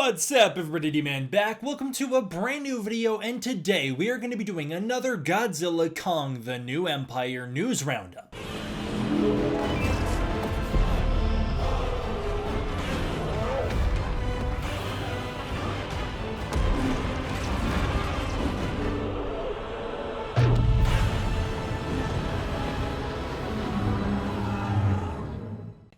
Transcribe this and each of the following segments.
What's up everybody, D-Man back. Welcome to a brand new video, and today we are going to be doing another Godzilla Kong The New Empire news roundup.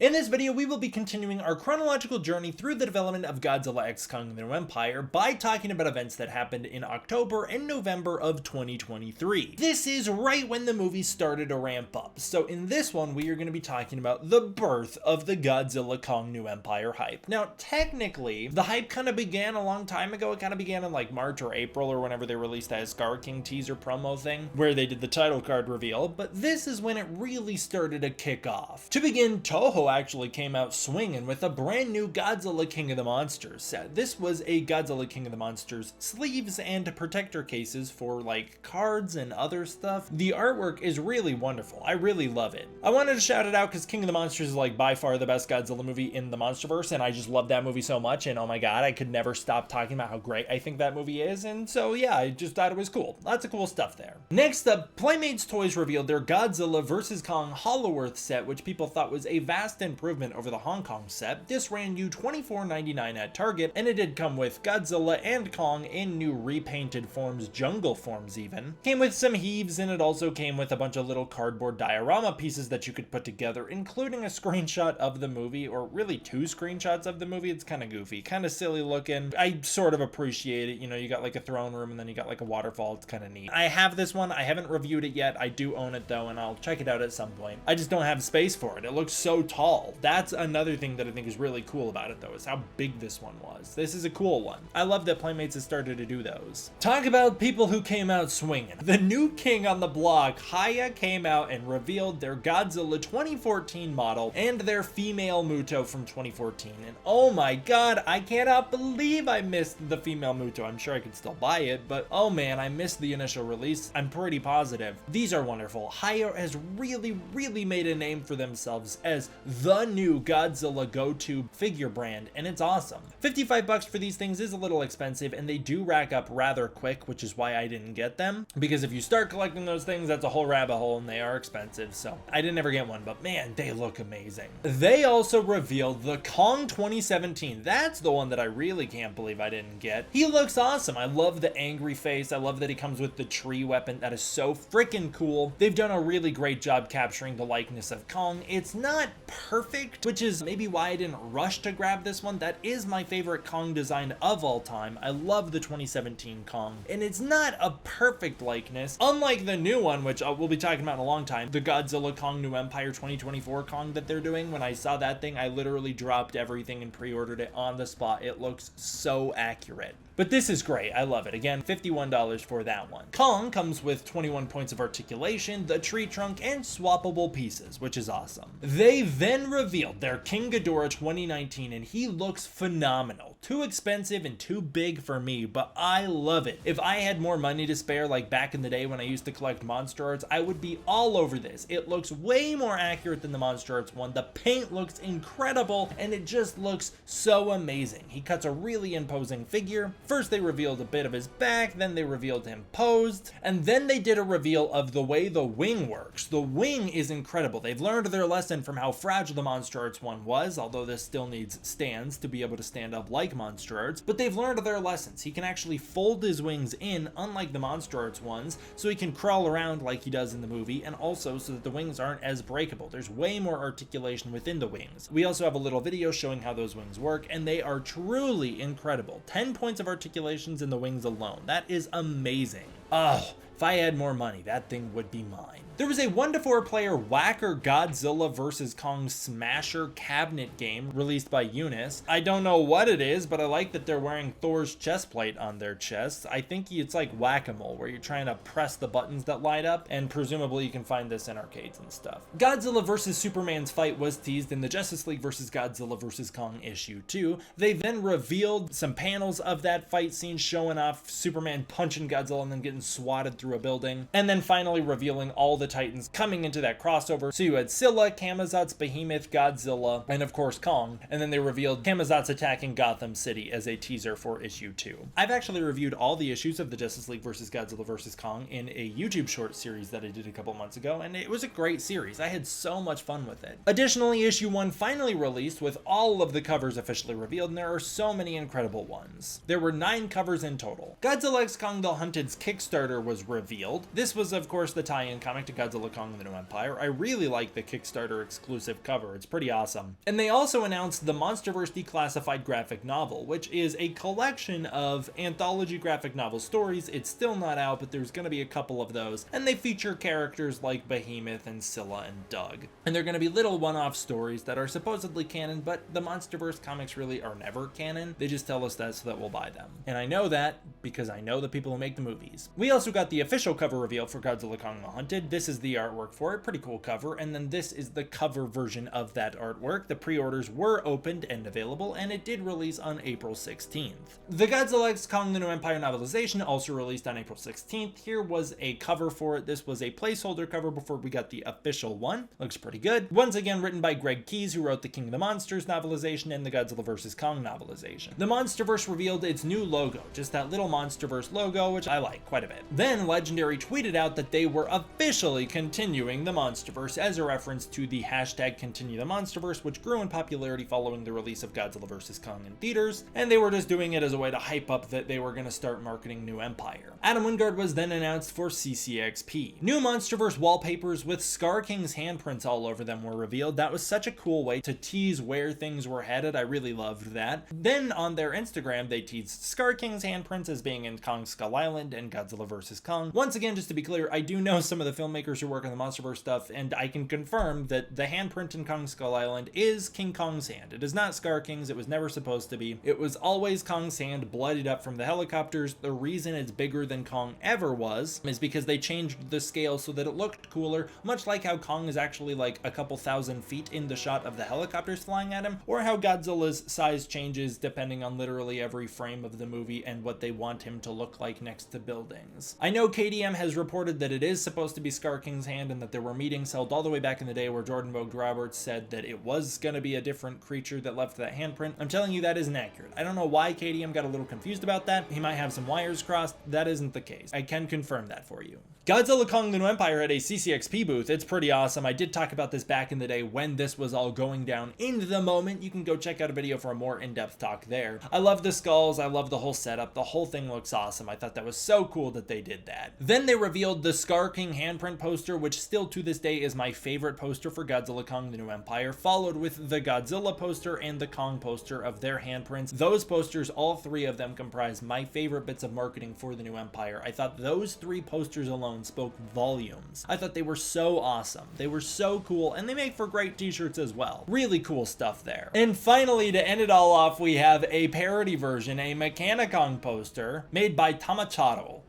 In this video, we will be continuing our chronological journey through the development of Godzilla X Kong The New Empire by talking about events that happened in October and November of 2023. This is right when the movie started to ramp up, so in this one we are going to be talking about the birth of the Godzilla Kong New Empire hype. Now technically, the hype kind of began a long time ago. It kind of began in like March or April or whenever they released that Skar King teaser promo thing where they did the title card reveal, but this is when it really started to kick off. To begin, Toho actually came out swinging with a brand new Godzilla King of the Monsters set. This was a Godzilla King of the Monsters sleeves and protector cases for like cards and other stuff. The artwork is really wonderful. I really love it. I wanted to shout it out because King of the Monsters is like by far the best Godzilla movie in the MonsterVerse, and I just love that movie so much, and oh my god, I could never stop talking about how great I think that movie is, and so yeah, I just thought it was cool. Lots of cool stuff there. Next up, Playmates Toys revealed their Godzilla vs Kong Hollow Earth set, which people thought was a vast improvement over the Hong Kong set. This ran you $24.99 at Target, and it did come with Godzilla and Kong in new repainted forms, jungle forms even. Came with some heaves, and it also came with a bunch of little cardboard diorama pieces that you could put together, including a screenshot of the movie, or really two screenshots of the movie. It's kind of goofy, kind of silly looking. I sort of appreciate it. You know, you got like a throne room and then you got like a waterfall. It's kind of neat. I have this one. I haven't reviewed it yet. I do own it though, and I'll check it out at some point. I just don't have space for it. It looks so tall. That's another thing that I think is really cool about it though, is how big this one was. This is a cool one. I love that Playmates has started to do those. Talk about people who came out swinging. The new king on the block, Hiya, came out and revealed their Godzilla 2014 model and their female Muto from 2014. And oh my god, I cannot believe I missed the female Muto. I'm sure I could still buy it, but oh man, I missed the initial release. I'm pretty positive. These are wonderful. Hiya has really made a name for themselves as the new Godzilla go-to figure brand, and it's awesome. 55 bucks for these things is a little expensive, and they do rack up rather quick, which is why I didn't get them, because if you start collecting those things, that's a whole rabbit hole and they are expensive, so I didn't ever get one, but man, they look amazing. They also revealed the Kong 2017. That's the one that I really can't believe I didn't get. He looks awesome. I love the angry face. I love that he comes with the tree weapon. That is so freaking cool. They've done a really great job capturing the likeness of Kong. It's not perfect, which is maybe why I didn't rush to grab this one. That is my favorite Kong design of all time. I love the 2017 Kong, and it's not a perfect likeness, unlike the new one, which we'll be talking about in a long time, the Godzilla Kong New Empire 2024 Kong that they're doing. When I saw that thing, I literally dropped everything and pre-ordered it on the spot. It looks so accurate. But this is great. I love it. Again, $51 for that one. Kong comes with 21 points of articulation, the tree trunk, and swappable pieces, which is awesome. They then revealed their King Ghidorah 2019, and he looks phenomenal. Too expensive and too big for me, but I love it. If I had more money to spare, like back in the day when I used to collect Monster Arts, I would be all over this. It looks way more accurate than the Monster Arts one. The paint looks incredible, and it just looks so amazing. He cuts a really imposing figure. First, they revealed a bit of his back, then they revealed him posed, and then they did a reveal of the way the wing works. The wing is incredible. They've learned their lesson from how fragile the Monster Arts one was, although this still needs stands to be able to stand up like Monster Arts, but they've learned their lessons. He can actually fold his wings in, unlike the Monster Arts ones, so he can crawl around like he does in the movie, and also so that the wings aren't as breakable. There's way more articulation within the wings. We also have a little video showing how those wings work, and they are truly incredible. 10 points of articulations in the wings alone. That is amazing. Oh, if I had more money, that thing would be mine. There was a 1 to 4 player Whacker Godzilla vs Kong Smasher cabinet game released by Eunice. I don't know what it is, but I like that they're wearing Thor's chest plate on their chests. I think it's like whack-a-mole, where you're trying to press the buttons that light up, and presumably you can find this in arcades and stuff. Godzilla vs Superman's fight was teased in the Justice League vs Godzilla vs Kong issue 2. They then revealed some panels of that fight scene showing off Superman punching Godzilla and then getting swatted through through a building, and then finally revealing all the Titans coming into that crossover. So you had Scylla, Camazotz, Behemoth, Godzilla, and of course Kong, and then they revealed Camazotz attacking Gotham City as a teaser for issue 2. I've actually reviewed all the issues of the Justice League vs. Godzilla vs. Kong in a YouTube short series that I did a couple months ago, and it was a great series. I had so much fun with it. Additionally, issue 1 finally released with all of the covers officially revealed, and there are so many incredible ones. There were 9 covers in total. Godzilla X Kong the Hunted's Kickstarter was revealed. This was of course the tie-in comic to Godzilla Kong the New Empire. I really like the Kickstarter exclusive cover. It's pretty awesome. And they also announced the MonsterVerse Declassified graphic novel, which is a collection of anthology graphic novel stories. It's still not out, but there's going to be a couple of those, and they feature characters like Behemoth and Scylla and Doug. And they're going to be little one-off stories that are supposedly canon, but the MonsterVerse comics really are never canon. They just tell us that so that we'll buy them. And I know that because I know the people who make the movies. We also got the official cover reveal for Godzilla Kong the Hunted. This is the artwork for it. Pretty cool cover. And then this is the cover version of that artwork. The pre-orders were opened and available, and it did release on April 16th. The Godzilla X Kong the New Empire novelization also released on April 16th. Here was a cover for it. This was a placeholder cover before we got the official one. Looks pretty good. Once again written by Greg Keyes, who wrote the King of the Monsters novelization and the Godzilla vs. Kong novelization. The MonsterVerse revealed its new logo, just that little MonsterVerse logo, which I like quite a bit. Then Legendary tweeted out that they were officially continuing the MonsterVerse as a reference to the hashtag Continue the MonsterVerse, which grew in popularity following the release of Godzilla vs. Kong in theaters, and they were just doing it as a way to hype up that they were going to start marketing New Empire. Adam Wingard was then announced for CCXP. New MonsterVerse wallpapers with Skar King's handprints all over them were revealed. That was such a cool way to tease where things were headed. I really loved that. Then on their Instagram, they teased Skar King's handprints as being in Kong Skull Island and Godzilla vs. Kong. Once again, just to be clear, I do know some of the filmmakers who work on the MonsterVerse stuff, and I can confirm that the handprint in Kong Skull Island is King Kong's hand. It is not Skar King's. It was never supposed to be. It was always Kong's hand, bloodied up from the helicopters. The reason it's bigger than Kong ever was is because they changed the scale so that it looked cooler, much like how Kong is actually like a couple thousand feet in the shot of the helicopters flying at him, or how Godzilla's size changes depending on literally every frame of the movie and what they want him to look like next to buildings. I know KOTM has reported that it is supposed to be Skar King's hand and that there were meetings held all the way back in the day where Jordan Vogt Roberts said that it was going to be a different creature that left that handprint. I'm telling you, that isn't accurate. I don't know why KOTM got a little confused about that. He might have some wires crossed. That isn't the case. I can confirm that for you. Godzilla Kong the New Empire had a CCXP booth. It's pretty awesome. I did talk about this back in the day when this was all going down in the moment. You can go check out a video for a more in-depth talk there. I love the skulls. I love the whole setup. The whole thing looks awesome. I thought that was so cool that they did that. Then they revealed the Skar King handprint poster, which still to this day is my favorite poster for Godzilla Kong the New Empire, followed with the Godzilla poster and the Kong poster of their handprints. Those posters, all three of them, comprise my favorite bits of marketing for the New Empire. I thought those 3 posters alone spoke volumes. I thought they were so awesome. They were so cool, and they make for great t-shirts as well. Really cool stuff there. And finally, to end it all off, we have a parody version, a Mechanicon poster made by Tamacharo.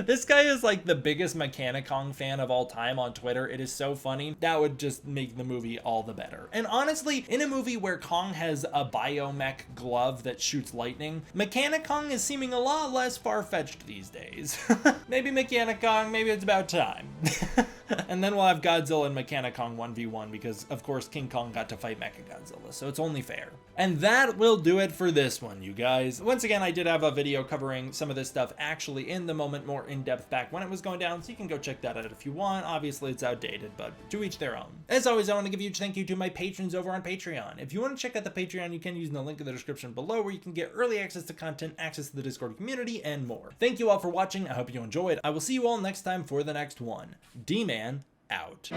This guy is like the biggest Mechanicon fan of all time on Twitter. It is so funny. That would just make the movie all the better. And honestly, in a movie where Kong has a biomech glove that shoots lightning, Mechanicon is seeming a lot less far-fetched these days. Maybe Mechanicon, maybe it's about time. And then we'll have Godzilla and Mechanicon 1v1 because, of course, King Kong got to fight Mechagodzilla, so it's only fair. And that will do it for this one, you guys. Once again, I did have a video covering some of this stuff actually in the moment, more in-depth back when it was going down, so you can go check that out if you want. Obviously, it's outdated, but to each their own. As always, I want to give a huge thank you to my patrons over on Patreon. If you want to check out the Patreon, you can use the link in the description below where you can get early access to content, access to the Discord community, and more. Thank you all for watching. I hope you enjoyed. I will see you all next time for the next one. D-Man out.